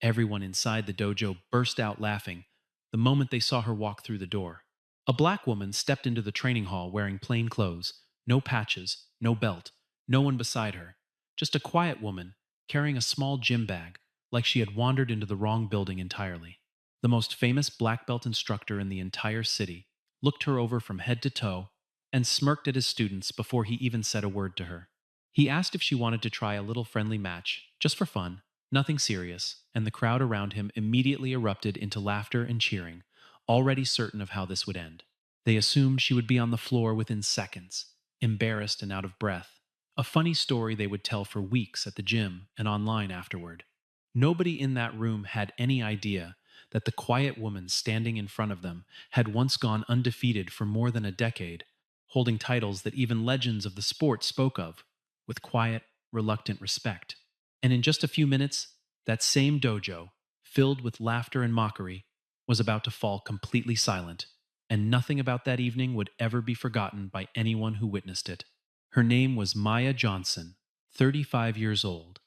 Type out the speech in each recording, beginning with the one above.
Everyone inside the dojo burst out laughing the moment they saw her walk through the door. A black woman stepped into the training hall wearing plain clothes, no patches, no belt, no one beside her. Just a quiet woman carrying a small gym bag, like she had wandered into the wrong building entirely. The most famous black belt instructor in the entire city looked her over from head to toe and smirked at his students before he even said a word to her. He asked if she wanted to try a little friendly match, just for fun, nothing serious, and the crowd around him immediately erupted into laughter and cheering, already certain of how this would end. They assumed she would be on the floor within seconds, embarrassed and out of breath, a funny story they would tell for weeks at the gym and online afterward. Nobody in that room had any idea that the quiet woman standing in front of them had once gone undefeated for more than a decade, holding titles that even legends of the sport spoke of, with quiet, reluctant respect. And in just a few minutes, that same dojo, filled with laughter and mockery, was about to fall completely silent, and nothing about that evening would ever be forgotten by anyone who witnessed it. Her name was Maya Johnson, 35 years old,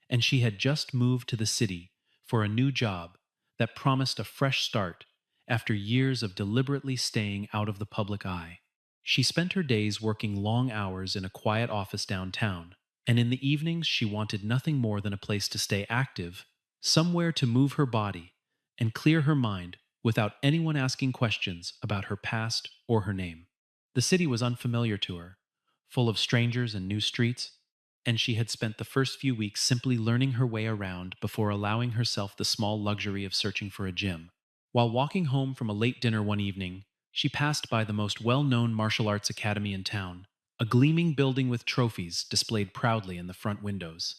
and she had just moved to the city for a new job that promised a fresh start after years of deliberately staying out of the public eye. She spent her days working long hours in a quiet office downtown, and in the evenings she wanted nothing more than a place to stay active, somewhere to move her body and clear her mind without anyone asking questions about her past or her name. The city was unfamiliar to her, full of strangers and new streets, and she had spent the first few weeks simply learning her way around before allowing herself the small luxury of searching for a gym. While walking home from a late dinner one evening, she passed by the most well-known martial arts academy in town, a gleaming building with trophies displayed proudly in the front windows,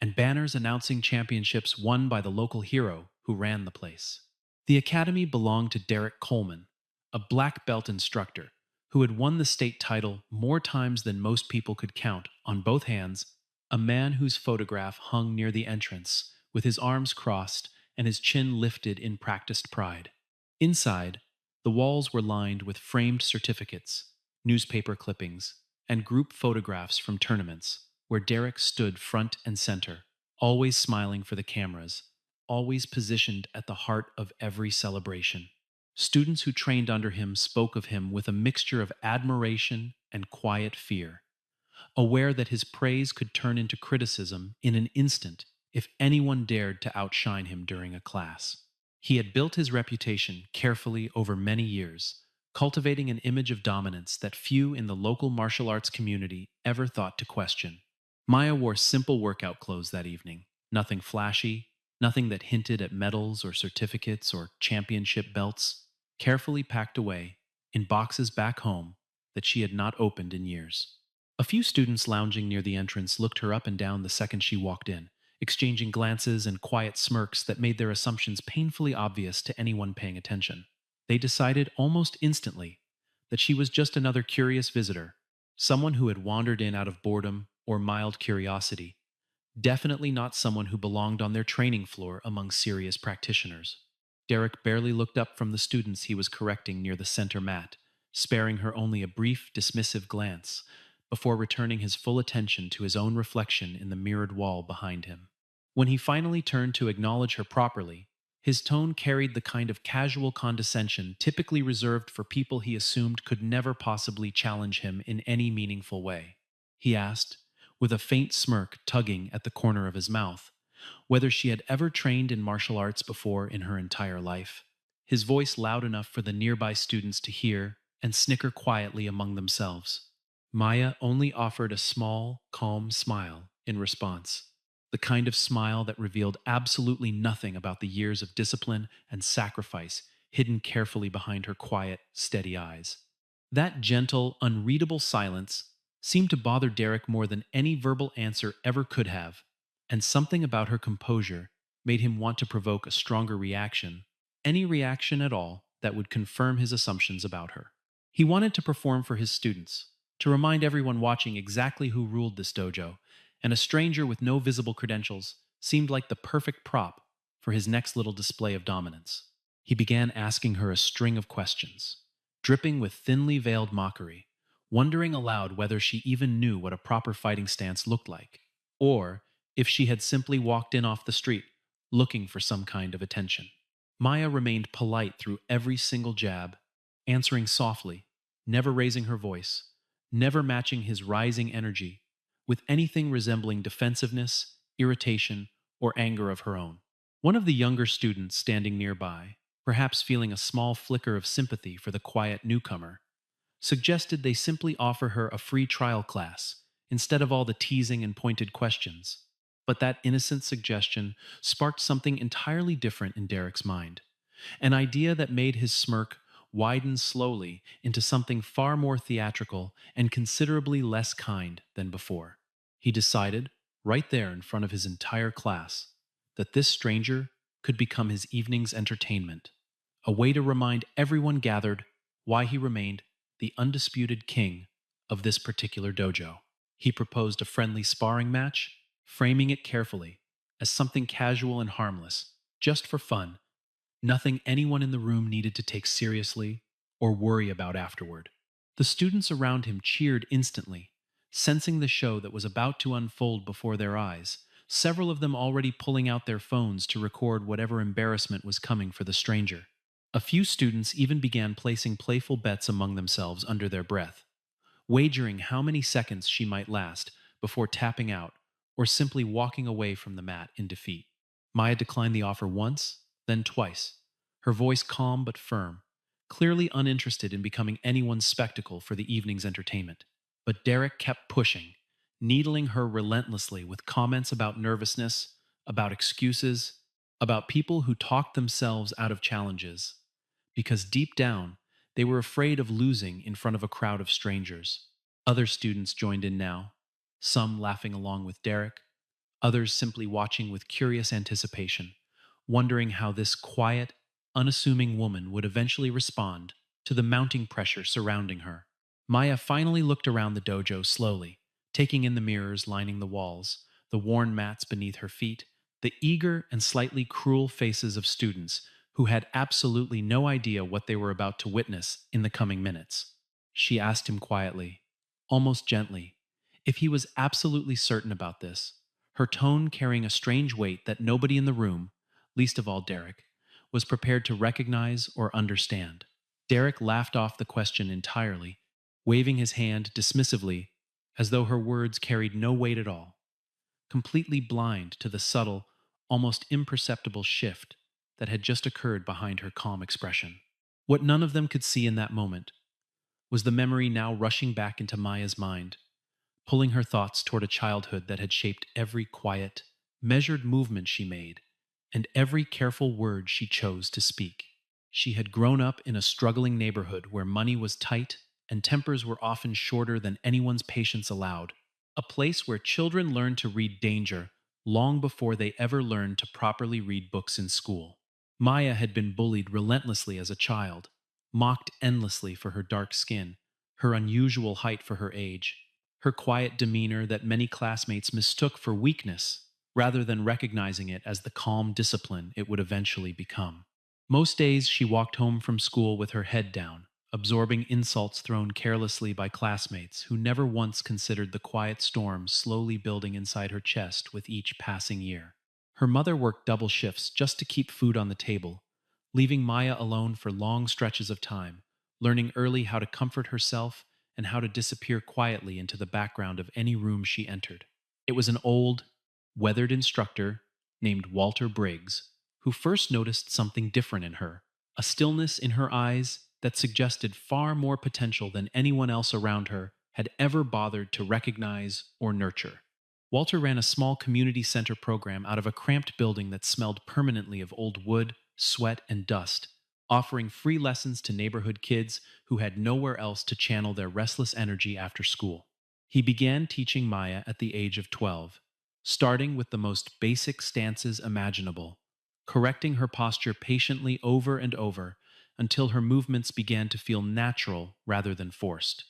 and banners announcing championships won by the local hero who ran the place. The academy belonged to Derek Coleman, a black belt instructor who had won the state title more times than most people could count on both hands, a man whose photograph hung near the entrance, with his arms crossed and his chin lifted in practiced pride. Inside, the walls were lined with framed certificates, newspaper clippings, and group photographs from tournaments, where Derek stood front and center, always smiling for the cameras, always positioned at the heart of every celebration. Students who trained under him spoke of him with a mixture of admiration and quiet fear, aware that his praise could turn into criticism in an instant if anyone dared to outshine him during a class. He had built his reputation carefully over many years, cultivating an image of dominance that few in the local martial arts community ever thought to question. Maya wore simple workout clothes that evening, nothing flashy, nothing that hinted at medals or certificates or championship belts, carefully packed away in boxes back home that she had not opened in years. A few students lounging near the entrance looked her up and down the second she walked in, exchanging glances and quiet smirks that made their assumptions painfully obvious to anyone paying attention. They decided almost instantly that she was just another curious visitor, someone who had wandered in out of boredom or mild curiosity, definitely not someone who belonged on their training floor among serious practitioners. Derek barely looked up from the students he was correcting near the center mat, sparing her only a brief, dismissive glance before returning his full attention to his own reflection in the mirrored wall behind him. When he finally turned to acknowledge her properly, his tone carried the kind of casual condescension typically reserved for people he assumed could never possibly challenge him in any meaningful way. He asked, with a faint smirk tugging at the corner of his mouth, whether she had ever trained in martial arts before in her entire life, his voice loud enough for the nearby students to hear and snicker quietly among themselves. Maya only offered a small, calm smile in response, the kind of smile that revealed absolutely nothing about the years of discipline and sacrifice hidden carefully behind her quiet, steady eyes. That gentle, unreadable silence seemed to bother Derek more than any verbal answer ever could have, and something about her composure made him want to provoke a stronger reaction, any reaction at all that would confirm his assumptions about her. He wanted to perform for his students, to remind everyone watching exactly who ruled this dojo, and a stranger with no visible credentials seemed like the perfect prop for his next little display of dominance. He began asking her a string of questions, dripping with thinly veiled mockery, wondering aloud whether she even knew what a proper fighting stance looked like, or if she had simply walked in off the street, looking for some kind of attention. Maya remained polite through every single jab, answering softly, never raising her voice, never matching his rising energy with anything resembling defensiveness, irritation, or anger of her own. One of the younger students standing nearby, perhaps feeling a small flicker of sympathy for the quiet newcomer, suggested they simply offer her a free trial class instead of all the teasing and pointed questions. But that innocent suggestion sparked something entirely different in Derek's mind, an idea that made his smirk widen slowly into something far more theatrical and considerably less kind than before. He decided, right there in front of his entire class, that this stranger could become his evening's entertainment, a way to remind everyone gathered why he remained the undisputed king of this particular dojo. He proposed a friendly sparring match, framing it carefully as something casual and harmless, just for fun, nothing anyone in the room needed to take seriously or worry about afterward. The students around him cheered instantly, sensing the show that was about to unfold before their eyes, several of them already pulling out their phones to record whatever embarrassment was coming for the stranger. A few students even began placing playful bets among themselves under their breath, wagering how many seconds she might last before tapping out or simply walking away from the mat in defeat. Maya declined the offer once, then twice, her voice calm but firm, clearly uninterested in becoming anyone's spectacle for the evening's entertainment. But Derek kept pushing, needling her relentlessly with comments about nervousness, about excuses, about people who talked themselves out of challenges, because deep down, they were afraid of losing in front of a crowd of strangers. Other students joined in now, some laughing along with Derek, others simply watching with curious anticipation, wondering how this quiet, unassuming woman would eventually respond to the mounting pressure surrounding her. Maya finally looked around the dojo slowly, taking in the mirrors lining the walls, the worn mats beneath her feet, the eager and slightly cruel faces of students who had absolutely no idea what they were about to witness in the coming minutes. She asked him quietly, almost gently, if he was absolutely certain about this, her tone carrying a strange weight that nobody in the room, least of all Derek, was prepared to recognize or understand. Derek laughed off the question entirely, waving his hand dismissively as though her words carried no weight at all, completely blind to the subtle, almost imperceptible shift that had just occurred behind her calm expression. What none of them could see in that moment was the memory now rushing back into Maya's mind, pulling her thoughts toward a childhood that had shaped every quiet, measured movement she made and every careful word she chose to speak. She had grown up in a struggling neighborhood where money was tight and tempers were often shorter than anyone's patience allowed, a place where children learned to read danger long before they ever learned to properly read books in school. Maya had been bullied relentlessly as a child, mocked endlessly for her dark skin, her unusual height for her age, her quiet demeanor that many classmates mistook for weakness rather than recognizing it as the calm discipline it would eventually become. Most days she walked home from school with her head down, absorbing insults thrown carelessly by classmates who never once considered the quiet storm slowly building inside her chest with each passing year. Her mother worked double shifts just to keep food on the table, leaving Maya alone for long stretches of time, learning early how to comfort herself and how to disappear quietly into the background of any room she entered. It was an old, weathered instructor named Walter Briggs who first noticed something different in her, a stillness in her eyes that suggested far more potential than anyone else around her had ever bothered to recognize or nurture. Walter ran a small community center program out of a cramped building that smelled permanently of old wood, sweat, and dust, offering free lessons to neighborhood kids who had nowhere else to channel their restless energy after school. He began teaching Maya at the age of 12, starting with the most basic stances imaginable, correcting her posture patiently over and over until her movements began to feel natural rather than forced.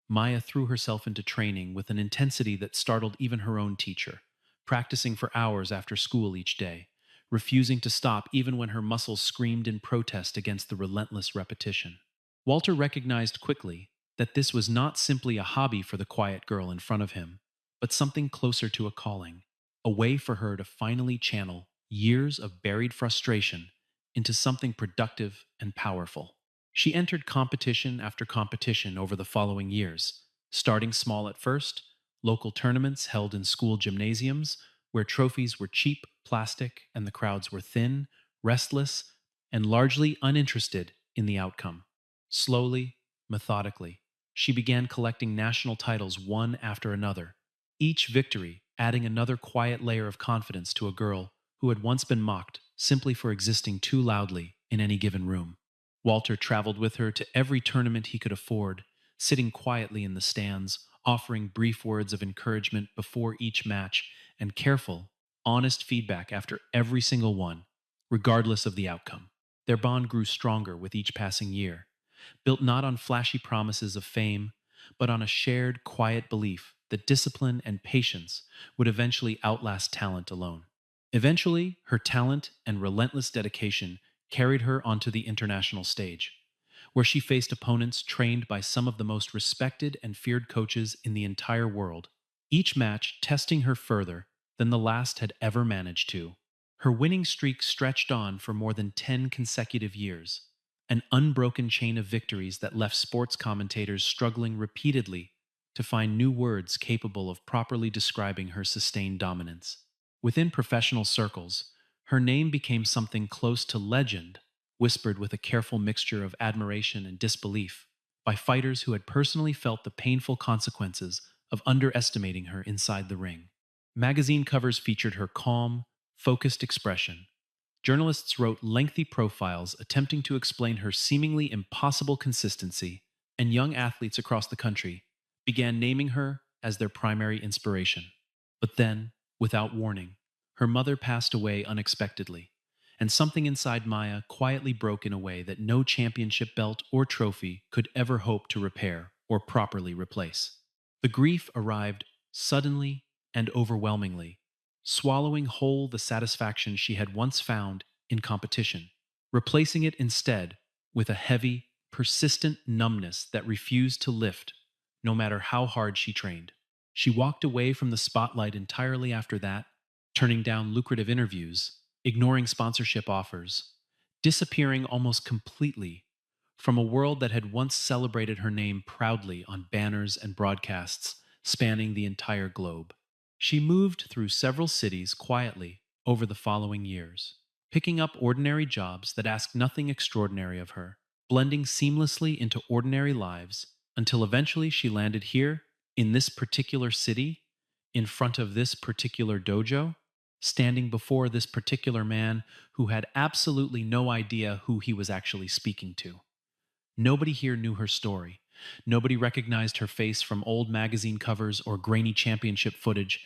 Maya threw herself into training with an intensity that startled even her own teacher, practicing for hours after school each day, refusing to stop even when her muscles screamed in protest against the relentless repetition. Walter recognized quickly that this was not simply a hobby for the quiet girl in front of him, but something closer to a calling, a way for her to finally channel years of buried frustration into something productive and powerful. She entered competition after competition over the following years, starting small at first, local tournaments held in school gymnasiums where trophies were cheap, plastic, and the crowds were thin, restless, and largely uninterested in the outcome. Slowly, methodically, she began collecting national titles one after another, each victory adding another quiet layer of confidence to a girl who had once been mocked simply for existing too loudly in any given room. Walter traveled with her to every tournament he could afford, sitting quietly in the stands, offering brief words of encouragement before each match, and careful, honest feedback after every single one, regardless of the outcome. Their bond grew stronger with each passing year, built not on flashy promises of fame, but on a shared, quiet belief that discipline and patience would eventually outlast talent alone. Eventually, her talent and relentless dedication carried her onto the international stage, where she faced opponents trained by some of the most respected and feared coaches in the entire world, each match testing her further than the last had ever managed to. Her winning streak stretched on for more than 10 consecutive years, an unbroken chain of victories that left sports commentators struggling repeatedly to find new words capable of properly describing her sustained dominance. Within professional circles, her name became something close to legend, whispered with a careful mixture of admiration and disbelief by fighters who had personally felt the painful consequences of underestimating her inside the ring. Magazine covers featured her calm, focused expression. Journalists wrote lengthy profiles attempting to explain her seemingly impossible consistency, and young athletes across the country began naming her as their primary inspiration. But then, without warning, her mother passed away unexpectedly, and something inside Maya quietly broke in a way that no championship belt or trophy could ever hope to repair or properly replace. The grief arrived suddenly and overwhelmingly, swallowing whole the satisfaction she had once found in competition, replacing it instead with a heavy, persistent numbness that refused to lift, no matter how hard she trained. She walked away from the spotlight entirely after that, turning down lucrative interviews, ignoring sponsorship offers, disappearing almost completely from a world that had once celebrated her name proudly on banners and broadcasts spanning the entire globe. She moved through several cities quietly over the following years, picking up ordinary jobs that asked nothing extraordinary of her, blending seamlessly into ordinary lives until eventually she landed here in this particular city, in front of this particular dojo, standing before this particular man who had absolutely no idea who he was actually speaking to. Nobody here knew her story. Nobody recognized her face from old magazine covers or grainy championship footage,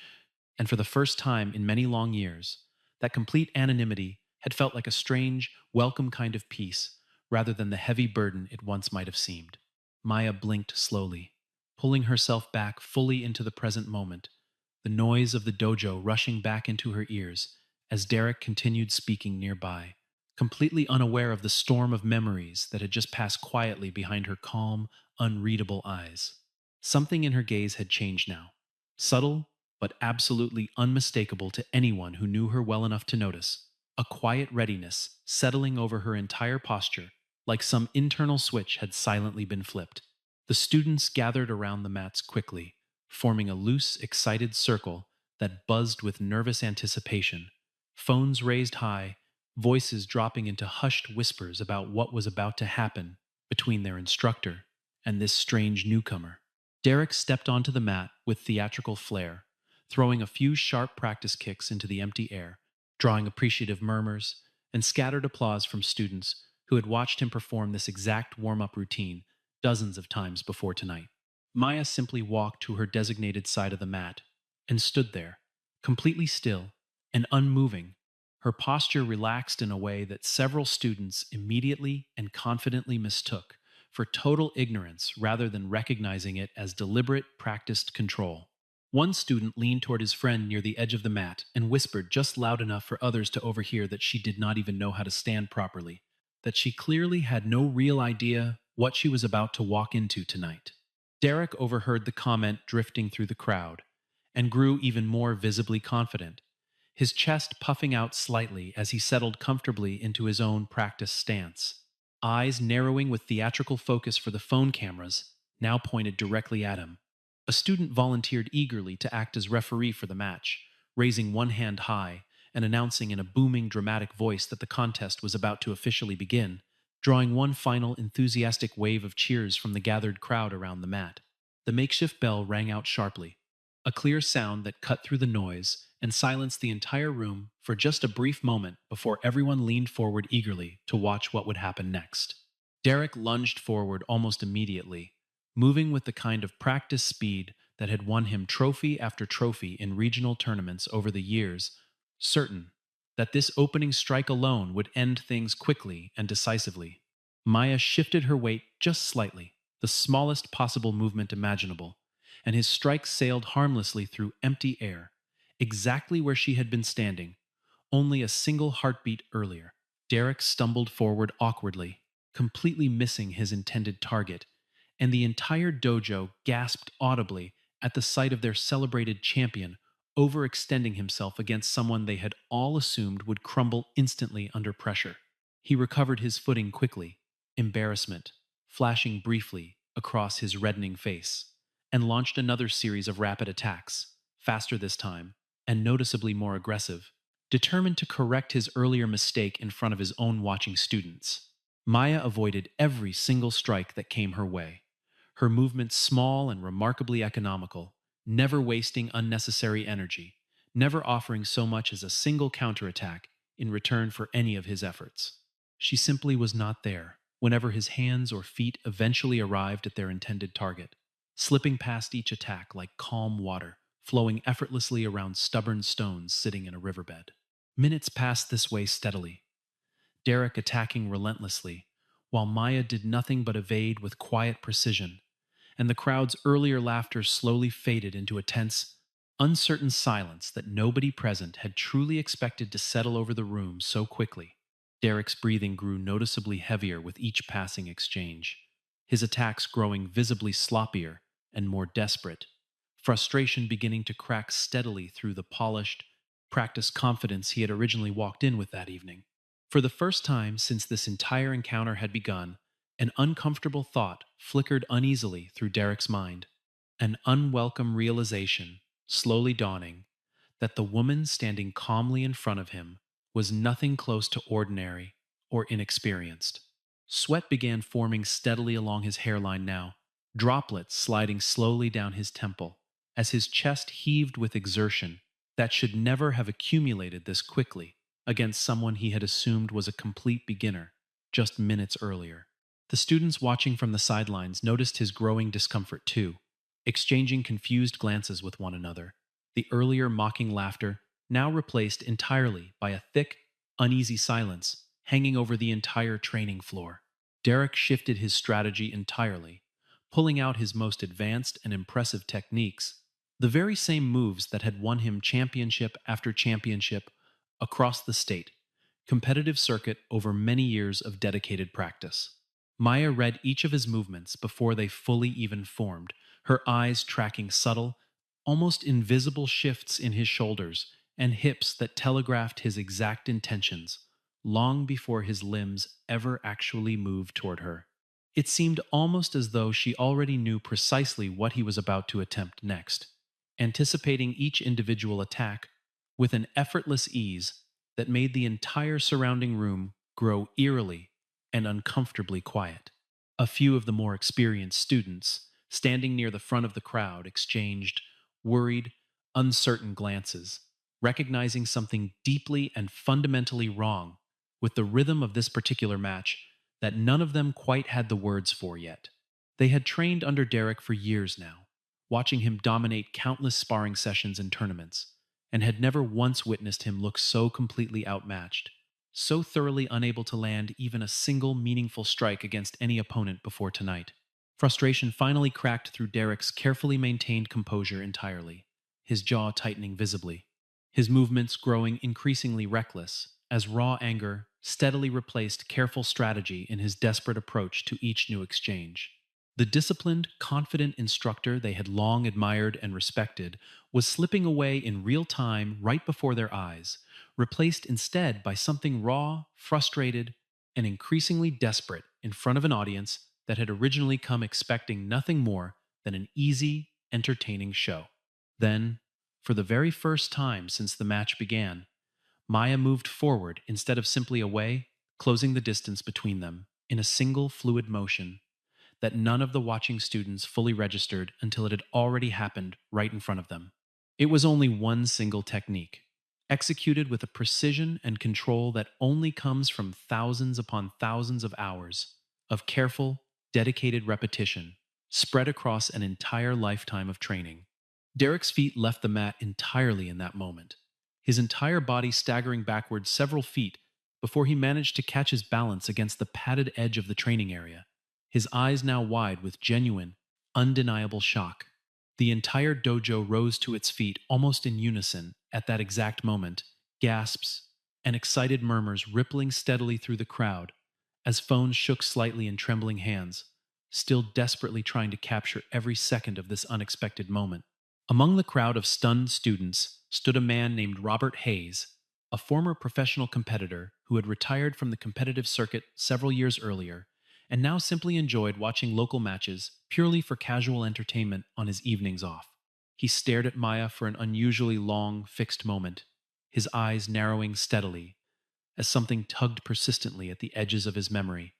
and for the first time in many long years, that complete anonymity had felt like a strange, welcome kind of peace rather than the heavy burden it once might have seemed. Maya blinked slowly, pulling herself back fully into the present moment, the noise of the dojo rushing back into her ears as Derek continued speaking nearby, completely unaware of the storm of memories that had just passed quietly behind her calm, unreadable eyes. Something in her gaze had changed now, subtle but absolutely unmistakable to anyone who knew her well enough to notice, a quiet readiness settling over her entire posture, like some internal switch had silently been flipped. The students gathered around the mats quickly, forming a loose, excited circle that buzzed with nervous anticipation, phones raised high, voices dropping into hushed whispers about what was about to happen between their instructor and this strange newcomer. Derek stepped onto the mat with theatrical flair, throwing a few sharp practice kicks into the empty air, drawing appreciative murmurs and scattered applause from students who had watched him perform this exact warm up routine dozens of times before tonight. Maya simply walked to her designated side of the mat and stood there, completely still and unmoving, her posture relaxed in a way that several students immediately and confidently mistook for total ignorance rather than recognizing it as deliberate, practiced control. One student leaned toward his friend near the edge of the mat and whispered just loud enough for others to overhear that she did not even know how to stand properly, that she clearly had no real idea what she was about to walk into tonight. Derek overheard the comment drifting through the crowd and grew even more visibly confident, his chest puffing out slightly as he settled comfortably into his own practice stance. Eyes narrowing with theatrical focus for the phone cameras, now pointed directly at him. A student volunteered eagerly to act as referee for the match, raising one hand high and announcing in a booming, dramatic voice that the contest was about to officially begin, drawing one final enthusiastic wave of cheers from the gathered crowd around the mat. The makeshift bell rang out sharply, a clear sound that cut through the noise and silenced the entire room for just a brief moment before everyone leaned forward eagerly to watch what would happen next. Derek lunged forward almost immediately, moving with the kind of practice speed that had won him trophy after trophy in regional tournaments over the years, certain that this opening strike alone would end things quickly and decisively. Maya shifted her weight just slightly, the smallest possible movement imaginable, and his strike sailed harmlessly through empty air, exactly where she had been standing, only a single heartbeat earlier. Derek stumbled forward awkwardly, completely missing his intended target, and the entire dojo gasped audibly at the sight of their celebrated champion overextending himself against someone they had all assumed would crumble instantly under pressure. He recovered his footing quickly, embarrassment flashing briefly across his reddening face, and launched another series of rapid attacks, faster this time, and noticeably more aggressive, determined to correct his earlier mistake in front of his own watching students. Maya avoided every single strike that came her way, her movements small and remarkably economical, never wasting unnecessary energy, never offering so much as a single counterattack in return for any of his efforts. She simply was not there whenever his hands or feet eventually arrived at their intended target, slipping past each attack like calm water, flowing effortlessly around stubborn stones sitting in a riverbed. Minutes passed this way steadily, Derek attacking relentlessly, while Maya did nothing but evade with quiet precision, and the crowd's earlier laughter slowly faded into a tense, uncertain silence that nobody present had truly expected to settle over the room so quickly. Derek's breathing grew noticeably heavier with each passing exchange, his attacks growing visibly sloppier and more desperate, frustration beginning to crack steadily through the polished, practiced confidence he had originally walked in with that evening. For the first time since this entire encounter had begun, an uncomfortable thought flickered uneasily through Derek's mind, an unwelcome realization, slowly dawning, that the woman standing calmly in front of him was nothing close to ordinary or inexperienced. Sweat began forming steadily along his hairline now, droplets sliding slowly down his temple, as his chest heaved with exertion that should never have accumulated this quickly against someone he had assumed was a complete beginner just minutes earlier. The students watching from the sidelines noticed his growing discomfort too, exchanging confused glances with one another, the earlier mocking laughter now replaced entirely by a thick, uneasy silence hanging over the entire training floor. Derek shifted his strategy entirely, pulling out his most advanced and impressive techniques, the very same moves that had won him championship after championship across the state, competitive circuit over many years of dedicated practice. Maya read each of his movements before they fully even formed, her eyes tracking subtle, almost invisible shifts in his shoulders and hips that telegraphed his exact intentions, long before his limbs ever actually moved toward her. It seemed almost as though she already knew precisely what he was about to attempt next, anticipating each individual attack with an effortless ease that made the entire surrounding room grow eerily and uncomfortably quiet. A few of the more experienced students, standing near the front of the crowd, exchanged worried, uncertain glances, recognizing something deeply and fundamentally wrong with the rhythm of this particular match that none of them quite had the words for yet. They had trained under Derek for years now, watching him dominate countless sparring sessions and tournaments, and had never once witnessed him look so completely outmatched, so thoroughly unable to land even a single meaningful strike against any opponent before tonight. Frustration finally cracked through Derek's carefully maintained composure entirely, his jaw tightening visibly, his movements growing increasingly reckless as raw anger steadily replaced careful strategy in his desperate approach to each new exchange. The disciplined, confident instructor they had long admired and respected was slipping away in real time right before their eyes, replaced instead by something raw, frustrated, and increasingly desperate in front of an audience that had originally come expecting nothing more than an easy, entertaining show. Then, for the very first time since the match began, Maya moved forward instead of simply away, closing the distance between them in a single fluid motion that none of the watching students fully registered until it had already happened right in front of them. It was only one single technique, executed with a precision and control that only comes from thousands upon thousands of hours of careful, dedicated repetition spread across an entire lifetime of training. Derek's feet left the mat entirely in that moment, his entire body staggering backward several feet before he managed to catch his balance against the padded edge of the training area, his eyes now wide with genuine, undeniable shock. The entire dojo rose to its feet almost in unison at that exact moment, gasps and excited murmurs rippling steadily through the crowd as phones shook slightly in trembling hands, still desperately trying to capture every second of this unexpected moment. Among the crowd of stunned students stood a man named Robert Hayes, a former professional competitor who had retired from the competitive circuit several years earlier and now simply enjoyed watching local matches purely for casual entertainment on his evenings off. He stared at Maya for an unusually long, fixed moment, his eyes narrowing steadily as something tugged persistently at the edges of his memory,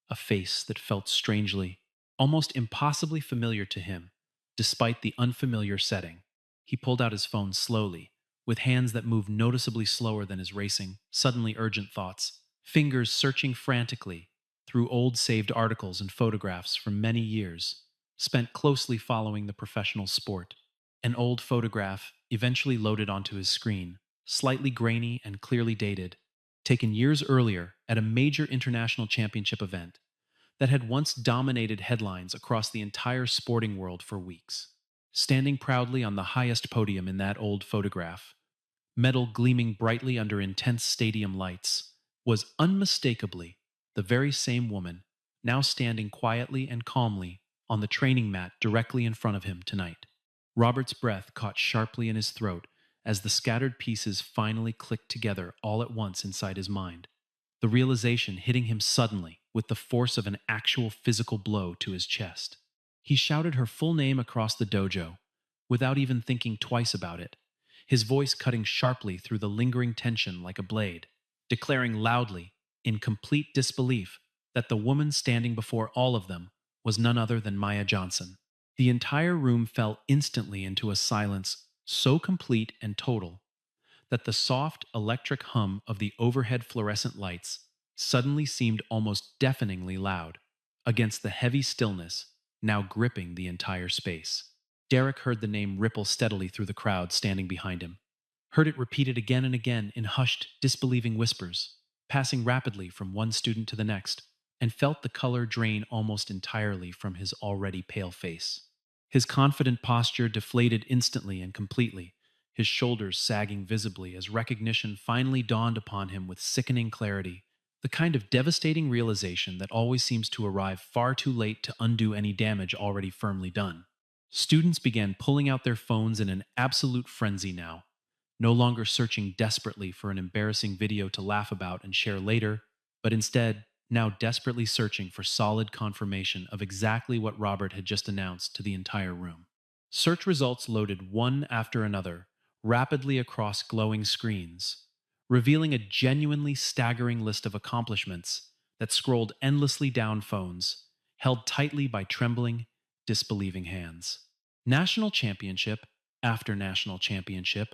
a face that felt strangely, almost impossibly familiar to him, despite the unfamiliar setting. He pulled out his phone slowly, with hands that moved noticeably slower than his racing, suddenly urgent thoughts, fingers searching frantically through old saved articles and photographs from many years, spent closely following the professional sport. An old photograph eventually loaded onto his screen, slightly grainy and clearly dated, taken years earlier at a major international championship event that had once dominated headlines across the entire sporting world for weeks. Standing proudly on the highest podium in that old photograph, metal gleaming brightly under intense stadium lights, was unmistakably the very same woman now standing quietly and calmly on the training mat directly in front of him tonight. Robert's breath caught sharply in his throat as the scattered pieces finally clicked together all at once inside his mind, the realization hitting him suddenly with the force of an actual physical blow to his chest. He shouted her full name across the dojo, without even thinking twice about it, his voice cutting sharply through the lingering tension like a blade, declaring loudly, in complete disbelief, that the woman standing before all of them was none other than Maya Johnson. The entire room fell instantly into a silence so complete and total that the soft electric hum of the overhead fluorescent lights suddenly seemed almost deafeningly loud against the heavy stillness now gripping the entire space. Derek heard the name ripple steadily through the crowd standing behind him, heard it repeated again and again in hushed, disbelieving whispers, passing rapidly from one student to the next, and felt the color drain almost entirely from his already pale face. His confident posture deflated instantly and completely, his shoulders sagging visibly as recognition finally dawned upon him with sickening clarity, the kind of devastating realization that always seems to arrive far too late to undo any damage already firmly done. Students began pulling out their phones in an absolute frenzy now, no longer searching desperately for an embarrassing video to laugh about and share later, but instead, now desperately searching for solid confirmation of exactly what Robert had just announced to the entire room. Search results loaded one after another, rapidly across glowing screens, revealing a genuinely staggering list of accomplishments that scrolled endlessly down phones, held tightly by trembling, disbelieving hands. National championship after national championship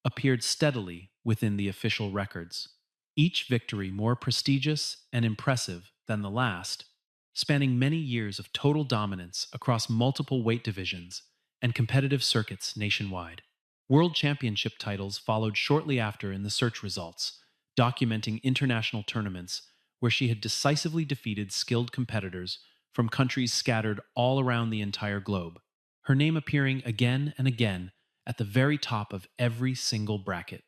appeared steadily within the official records, each victory more prestigious and impressive than the last, spanning many years of total dominance across multiple weight divisions and competitive circuits nationwide. World Championship titles followed shortly after in the search results, documenting international tournaments where she had decisively defeated skilled competitors from countries scattered all around the entire globe, her name appearing again and again at the very top of every single bracket.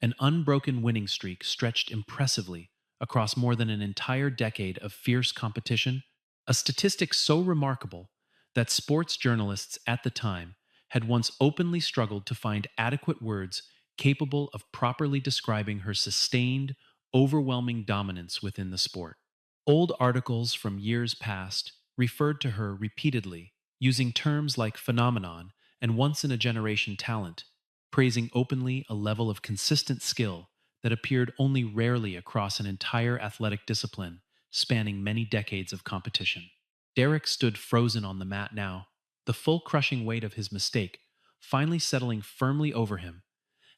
An unbroken winning streak stretched impressively across more than an entire decade of fierce competition, a statistic so remarkable that sports journalists at the time had once openly struggled to find adequate words capable of properly describing her sustained, overwhelming dominance within the sport. Old articles from years past referred to her repeatedly, using terms like phenomenon and once in a generation talent, praising openly a level of consistent skill that appeared only rarely across an entire athletic discipline spanning many decades of competition. Derek stood frozen on the mat now, the full crushing weight of his mistake finally settling firmly over him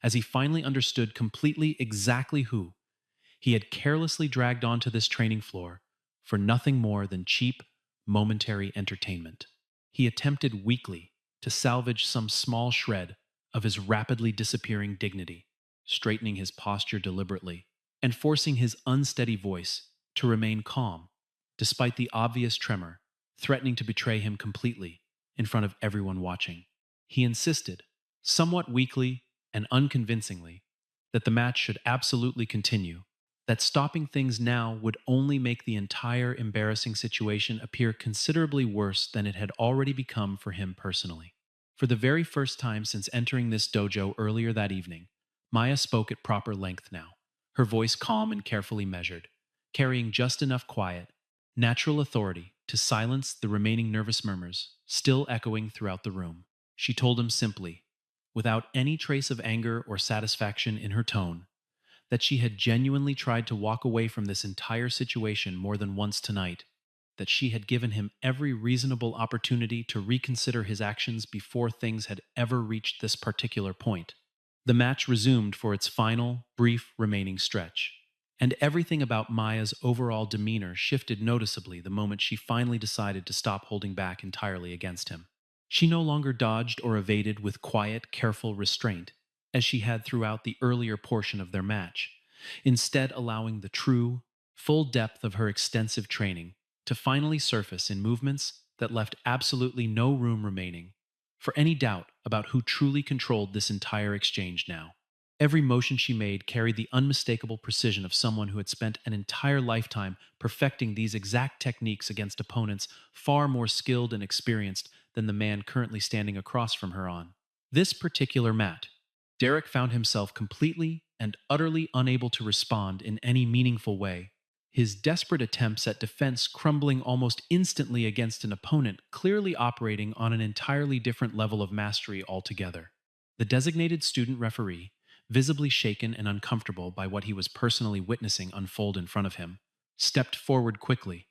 as he finally understood completely exactly who he had carelessly dragged onto this training floor for nothing more than cheap, momentary entertainment. He attempted weakly to salvage some small shred of his rapidly disappearing dignity, straightening his posture deliberately and forcing his unsteady voice to remain calm, despite the obvious tremor threatening to betray him completely in front of everyone watching. He insisted, somewhat weakly and unconvincingly, that the match should absolutely continue, that stopping things now would only make the entire embarrassing situation appear considerably worse than it had already become for him personally. For the very first time since entering this dojo earlier that evening, Maya spoke at proper length now, her voice calm and carefully measured, carrying just enough quiet, natural authority to silence the remaining nervous murmurs still echoing throughout the room. She told him simply, without any trace of anger or satisfaction in her tone, that she had genuinely tried to walk away from this entire situation more than once tonight, that she had given him every reasonable opportunity to reconsider his actions before things had ever reached this particular point. The match resumed for its final, brief remaining stretch, and everything about Maya's overall demeanor shifted noticeably the moment she finally decided to stop holding back entirely against him. She no longer dodged or evaded with quiet, careful restraint, as she had throughout the earlier portion of their match, instead allowing the true, full depth of her extensive training to finally surface in movements that left absolutely no room remaining for any doubt about who truly controlled this entire exchange now. Every motion she made carried the unmistakable precision of someone who had spent an entire lifetime perfecting these exact techniques against opponents far more skilled and experienced than the man currently standing across from her on this particular mat. Derek found himself completely and utterly unable to respond in any meaningful way, his desperate attempts at defense crumbling almost instantly against an opponent clearly operating on an entirely different level of mastery altogether. The designated student referee, visibly shaken and uncomfortable by what he was personally witnessing unfold in front of him, stepped forward quickly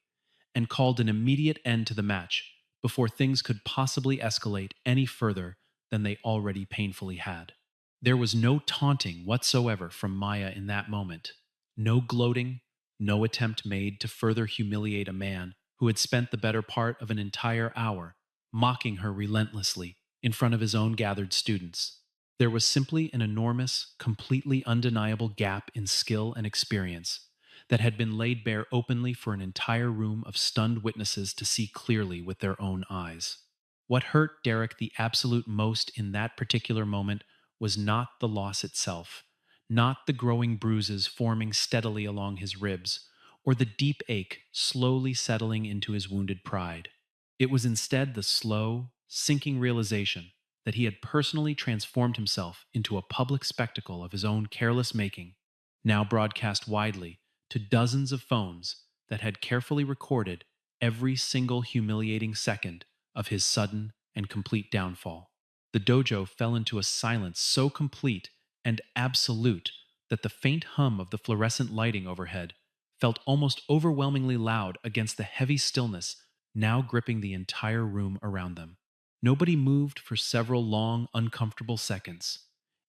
and called an immediate end to the match before things could possibly escalate any further than they already painfully had. There was no taunting whatsoever from Maya in that moment, no gloating, no attempt made to further humiliate a man who had spent the better part of an entire hour mocking her relentlessly in front of his own gathered students. There was simply an enormous, completely undeniable gap in skill and experience that had been laid bare openly for an entire room of stunned witnesses to see clearly with their own eyes. What hurt Derek the absolute most in that particular moment was not the loss itself, not the growing bruises forming steadily along his ribs, or the deep ache slowly settling into his wounded pride. It was instead the slow, sinking realization that he had personally transformed himself into a public spectacle of his own careless making, now broadcast widely to dozens of phones that had carefully recorded every single humiliating second of his sudden and complete downfall. The dojo fell into a silence so complete and absolute that the faint hum of the fluorescent lighting overhead felt almost overwhelmingly loud against the heavy stillness now gripping the entire room around them. Nobody moved for several long, uncomfortable seconds,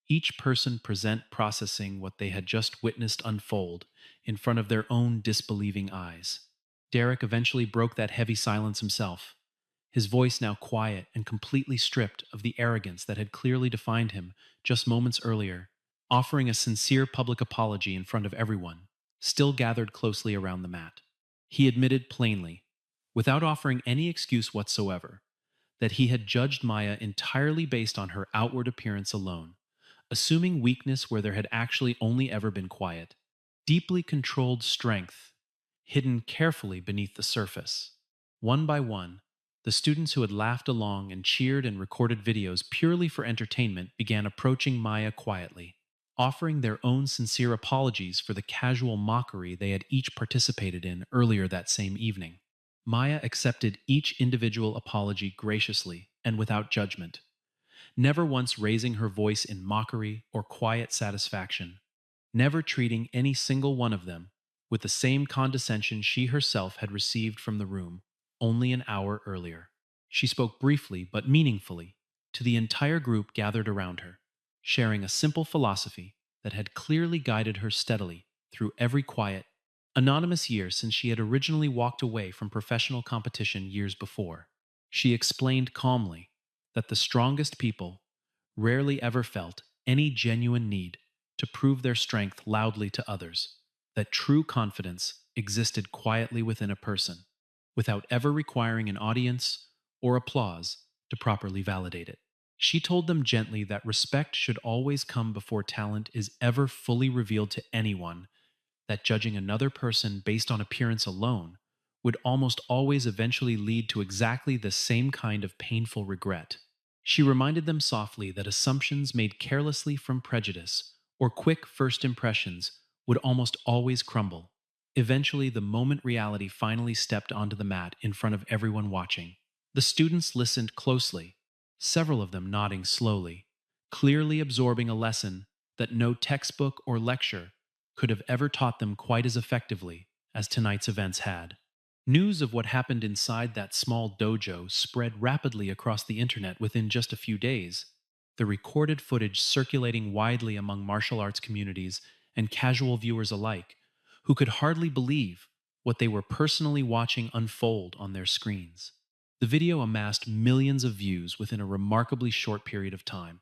each person present processing what they had just witnessed unfold in front of their own disbelieving eyes. Derek eventually broke that heavy silence himself, his voice now quiet and completely stripped of the arrogance that had clearly defined him just moments earlier, offering a sincere public apology in front of everyone, still gathered closely around the mat. He admitted plainly, without offering any excuse whatsoever, that he had judged Maya entirely based on her outward appearance alone, assuming weakness where there had actually only ever been quiet, deeply controlled strength hidden carefully beneath the surface. One by one, the students who had laughed along and cheered and recorded videos purely for entertainment began approaching Maya quietly, offering their own sincere apologies for the casual mockery they had each participated in earlier that same evening. Maya accepted each individual apology graciously and without judgment, never once raising her voice in mockery or quiet satisfaction, never treating any single one of them with the same condescension she herself had received from the room only an hour earlier. She spoke briefly but meaningfully to the entire group gathered around her, sharing a simple philosophy that had clearly guided her steadily through every quiet, anonymous year since she had originally walked away from professional competition years before. She explained calmly that the strongest people rarely ever felt any genuine need to prove their strength loudly to others, that true confidence existed quietly within a person, without ever requiring an audience or applause to properly validate it. She told them gently that respect should always come before talent is ever fully revealed to anyone, that judging another person based on appearance alone would almost always eventually lead to exactly the same kind of painful regret. She reminded them softly that assumptions made carelessly from prejudice or quick first impressions would almost always crumble. Eventually, the moment reality finally stepped onto the mat in front of everyone watching. The students listened closely, several of them nodding slowly, clearly absorbing a lesson that no textbook or lecture could have ever taught them quite as effectively as tonight's events had. News of what happened inside that small dojo spread rapidly across the internet within just a few days, the recorded footage circulating widely among martial arts communities and casual viewers alike, who could hardly believe what they were personally watching unfold on their screens. The video amassed millions of views within a remarkably short period of time,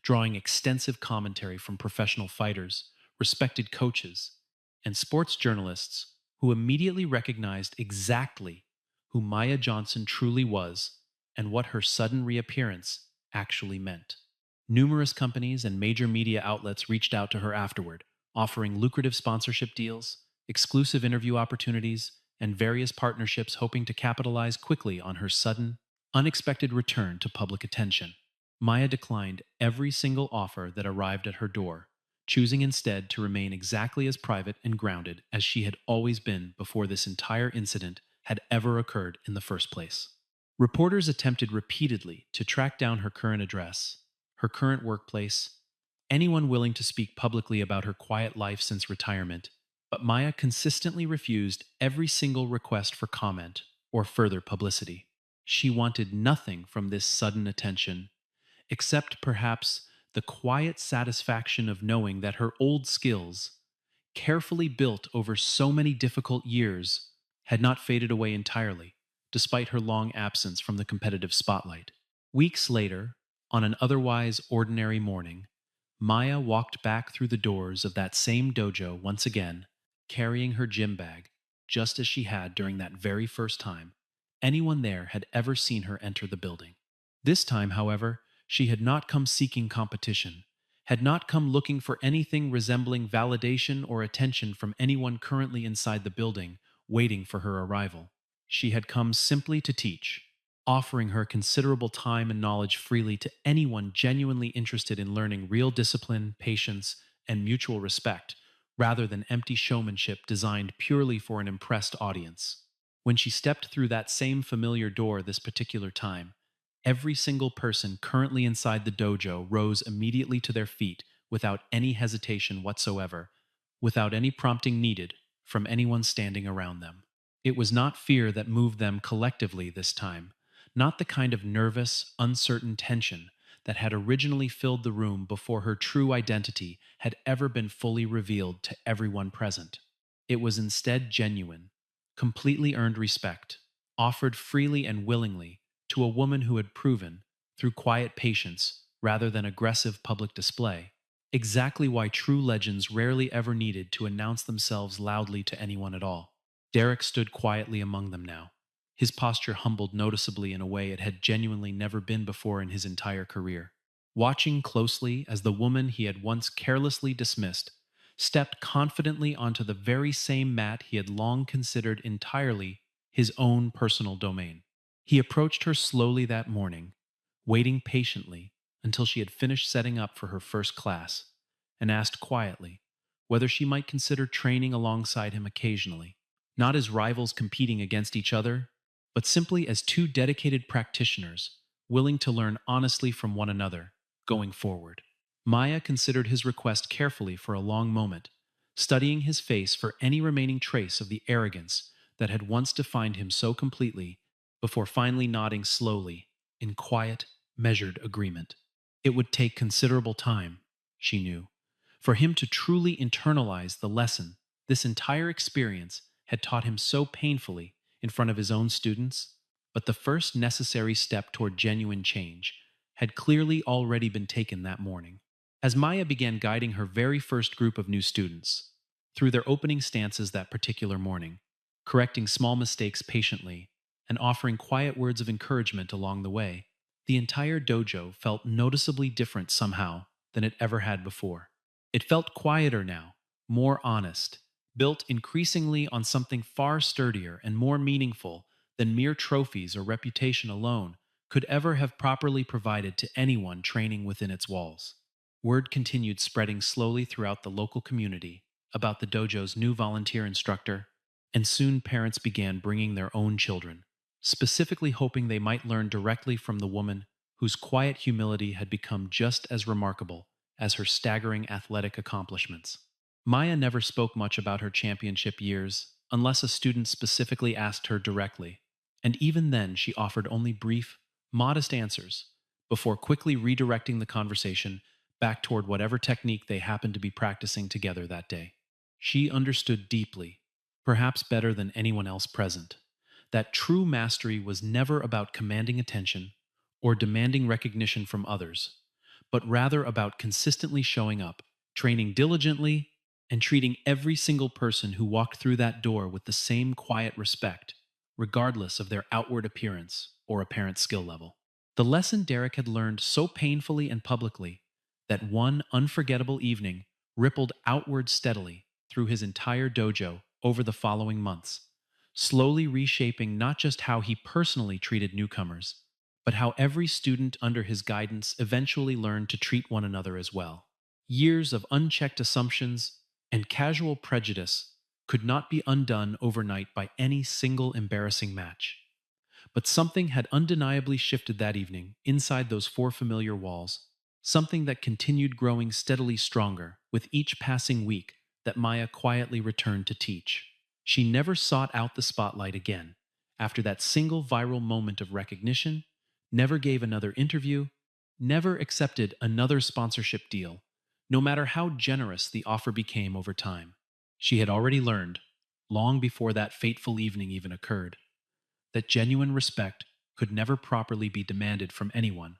drawing extensive commentary from professional fighters, respected coaches, and sports journalists who immediately recognized exactly who Maya Johnson truly was and what her sudden reappearance actually meant. Numerous companies and major media outlets reached out to her afterward, offering lucrative sponsorship deals, exclusive interview opportunities, and various partnerships hoping to capitalize quickly on her sudden, unexpected return to public attention. Maya declined every single offer that arrived at her door, choosing instead to remain exactly as private and grounded as she had always been before this entire incident had ever occurred in the first place. Reporters attempted repeatedly to track down her current address, her current workplace, anyone willing to speak publicly about her quiet life since retirement, but Maya consistently refused every single request for comment or further publicity. She wanted nothing from this sudden attention, except perhaps the quiet satisfaction of knowing that her old skills, carefully built over so many difficult years, had not faded away entirely, despite her long absence from the competitive spotlight. Weeks later, on an otherwise ordinary morning, Maya walked back through the doors of that same dojo once again, carrying her gym bag, just as she had during that very first time anyone there had ever seen her enter the building. This time, however, she had not come seeking competition, had not come looking for anything resembling validation or attention from anyone currently inside the building, waiting for her arrival. She had come simply to teach, offering her considerable time and knowledge freely to anyone genuinely interested in learning real discipline, patience, and mutual respect, rather than empty showmanship designed purely for an impressed audience. When she stepped through that same familiar door this particular time, every single person currently inside the dojo rose immediately to their feet without any hesitation whatsoever, without any prompting needed from anyone standing around them. It was not fear that moved them collectively this time, not the kind of nervous, uncertain tension that had originally filled the room before her true identity had ever been fully revealed to everyone present. It was instead genuine, completely earned respect, offered freely and willingly to a woman who had proven, through quiet patience rather than aggressive public display, exactly why true legends rarely ever needed to announce themselves loudly to anyone at all. Derek stood quietly among them now, his posture humbled noticeably in a way it had genuinely never been before in his entire career. Watching closely as the woman he had once carelessly dismissed stepped confidently onto the very same mat he had long considered entirely his own personal domain. He approached her slowly that morning, waiting patiently until she had finished setting up for her first class, and asked quietly whether she might consider training alongside him occasionally, not as rivals competing against each other, but simply as two dedicated practitioners willing to learn honestly from one another going forward. Maya considered his request carefully for a long moment, studying his face for any remaining trace of the arrogance that had once defined him so completely, before finally nodding slowly, in quiet, measured agreement. It would take considerable time, she knew, for him to truly internalize the lesson this entire experience had taught him so painfully in front of his own students, but the first necessary step toward genuine change had clearly already been taken that morning. As Maya began guiding her very first group of new students through their opening stances that particular morning, correcting small mistakes patiently and offering quiet words of encouragement along the way, the entire dojo felt noticeably different somehow than it ever had before. It felt quieter now, more honest, built increasingly on something far sturdier and more meaningful than mere trophies or reputation alone could ever have properly provided to anyone training within its walls. Word continued spreading slowly throughout the local community about the dojo's new volunteer instructor, and soon parents began bringing their own children, specifically hoping they might learn directly from the woman whose quiet humility had become just as remarkable as her staggering athletic accomplishments. Maya never spoke much about her championship years unless a student specifically asked her directly, and even then she offered only brief, modest answers before quickly redirecting the conversation back toward whatever technique they happened to be practicing together that day. She understood deeply, perhaps better than anyone else present, that true mastery was never about commanding attention or demanding recognition from others, but rather about consistently showing up, training diligently, and treating every single person who walked through that door with the same quiet respect, regardless of their outward appearance or apparent skill level. The lesson Derek had learned so painfully and publicly that one unforgettable evening rippled outward steadily through his entire dojo over the following months, slowly reshaping not just how he personally treated newcomers, but how every student under his guidance eventually learned to treat one another as well. Years of unchecked assumptions and casual prejudice could not be undone overnight by any single embarrassing match. But something had undeniably shifted that evening inside those four familiar walls, something that continued growing steadily stronger with each passing week that Maya quietly returned to teach. She never sought out the spotlight again. After that single viral moment of recognition, never gave another interview, never accepted another sponsorship deal, no matter how generous the offer became over time. She had already learned, long before that fateful evening even occurred, that genuine respect could never properly be demanded from anyone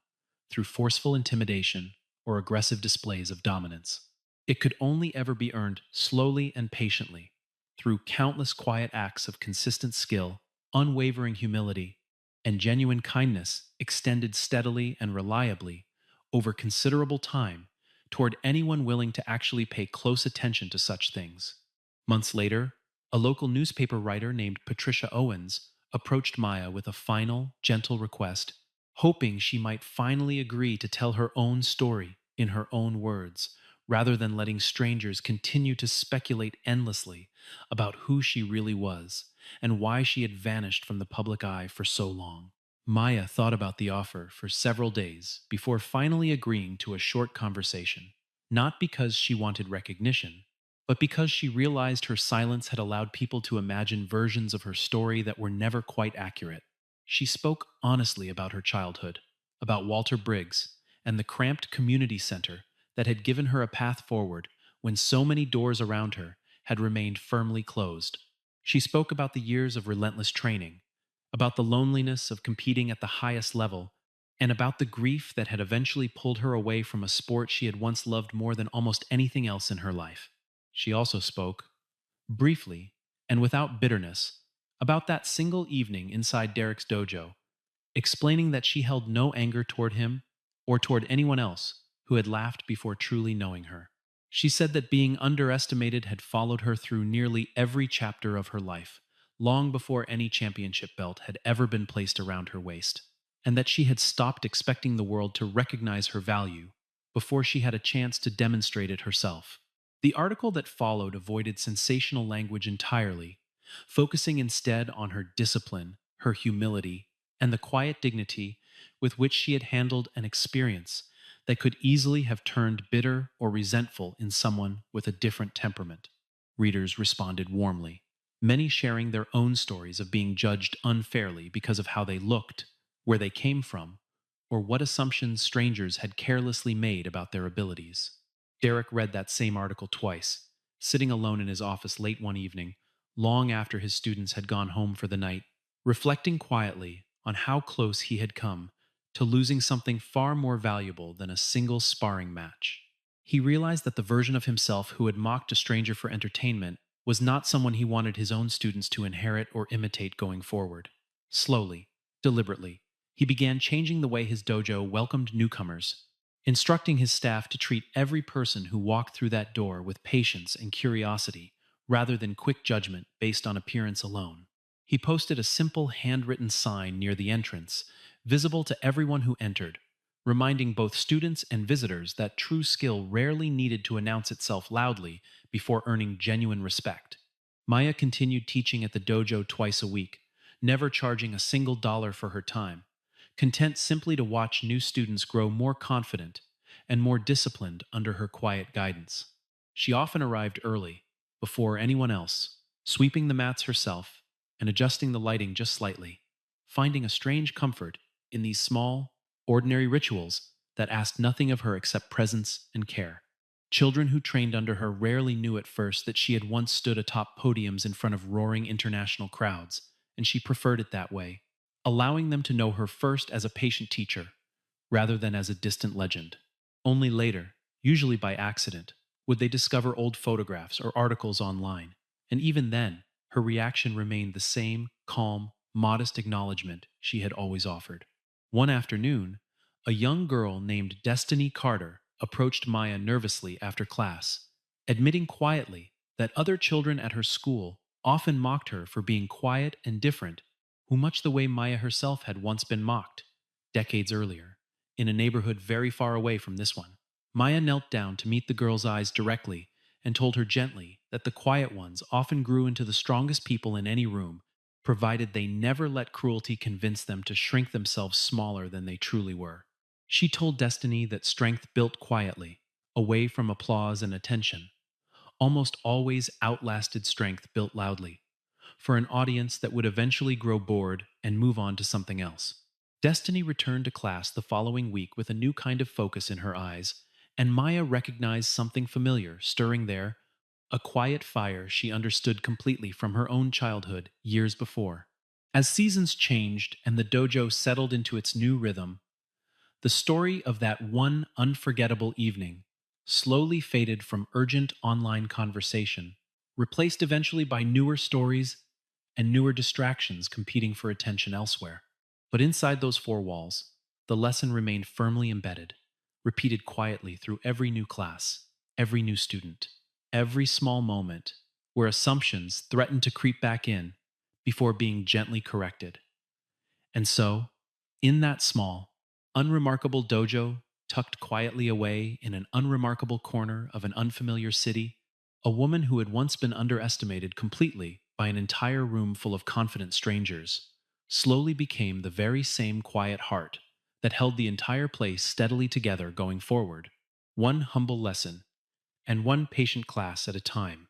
through forceful intimidation or aggressive displays of dominance. It could only ever be earned slowly and patiently through countless quiet acts of consistent skill, unwavering humility, and genuine kindness extended steadily and reliably over considerable time toward anyone willing to actually pay close attention to such things. Months later, a local newspaper writer named Patricia Owens approached Maya with a final, gentle request, hoping she might finally agree to tell her own story in her own words, rather than letting strangers continue to speculate endlessly about who she really was and why she had vanished from the public eye for so long. Maya thought about the offer for several days before finally agreeing to a short conversation, not because she wanted recognition, but because she realized her silence had allowed people to imagine versions of her story that were never quite accurate. She spoke honestly about her childhood, about Walter Briggs, and the cramped community center that had given her a path forward when so many doors around her had remained firmly closed. She spoke about the years of relentless training, about the loneliness of competing at the highest level, and about the grief that had eventually pulled her away from a sport she had once loved more than almost anything else in her life. She also spoke, briefly and without bitterness, about that single evening inside Derek's dojo, explaining that she held no anger toward him or toward anyone else who had laughed before truly knowing her. She said that being underestimated had followed her through nearly every chapter of her life, long before any championship belt had ever been placed around her waist, and that she had stopped expecting the world to recognize her value before she had a chance to demonstrate it herself. The article that followed avoided sensational language entirely, focusing instead on her discipline, her humility, and the quiet dignity with which she had handled an experience that could easily have turned bitter or resentful in someone with a different temperament. Readers responded warmly, many sharing their own stories of being judged unfairly because of how they looked, where they came from, or what assumptions strangers had carelessly made about their abilities. Derek read that same article twice, sitting alone in his office late one evening, long after his students had gone home for the night, reflecting quietly on how close he had come to losing something far more valuable than a single sparring match. He realized that the version of himself who had mocked a stranger for entertainment was not someone he wanted his own students to inherit or imitate going forward. Slowly, deliberately, he began changing the way his dojo welcomed newcomers, instructing his staff to treat every person who walked through that door with patience and curiosity rather than quick judgment based on appearance alone. He posted a simple handwritten sign near the entrance, visible to everyone who entered, reminding both students and visitors that true skill rarely needed to announce itself loudly before earning genuine respect. Maya continued teaching at the dojo twice a week, never charging a single dollar for her time, content simply to watch new students grow more confident and more disciplined under her quiet guidance. She often arrived early, before anyone else, sweeping the mats herself and adjusting the lighting just slightly, finding a strange comfort in these small, ordinary rituals that asked nothing of her except presence and care. Children who trained under her rarely knew at first that she had once stood atop podiums in front of roaring international crowds, and she preferred it that way, allowing them to know her first as a patient teacher, rather than as a distant legend. Only later, usually by accident, would they discover old photographs or articles online, and even then, her reaction remained the same calm, modest acknowledgement she had always offered. One afternoon, a young girl named Destiny Carter approached Maya nervously after class, admitting quietly that other children at her school often mocked her for being quiet and different, who much the way Maya herself had once been mocked, decades earlier, in a neighborhood very far away from this one. Maya knelt down to meet the girl's eyes directly and told her gently that the quiet ones often grew into the strongest people in any room, provided they never let cruelty convince them to shrink themselves smaller than they truly were. She told Destiny that strength built quietly, away from applause and attention, almost always outlasted strength built loudly, for an audience that would eventually grow bored and move on to something else. Destiny returned to class the following week with a new kind of focus in her eyes, and Maya recognized something familiar stirring there, a quiet fire she understood completely from her own childhood years before. As seasons changed and the dojo settled into its new rhythm, the story of that one unforgettable evening slowly faded from urgent online conversation, replaced eventually by newer stories and newer distractions competing for attention elsewhere. But inside those four walls, the lesson remained firmly embedded, repeated quietly through every new class, every new student, every small moment where assumptions threatened to creep back in before being gently corrected. And so, in that small, unremarkable dojo, tucked quietly away in an unremarkable corner of an unfamiliar city, a woman who had once been underestimated completely by an entire room full of confident strangers slowly became the very same quiet heart that held the entire place steadily together going forward, one humble lesson and one patient class at a time.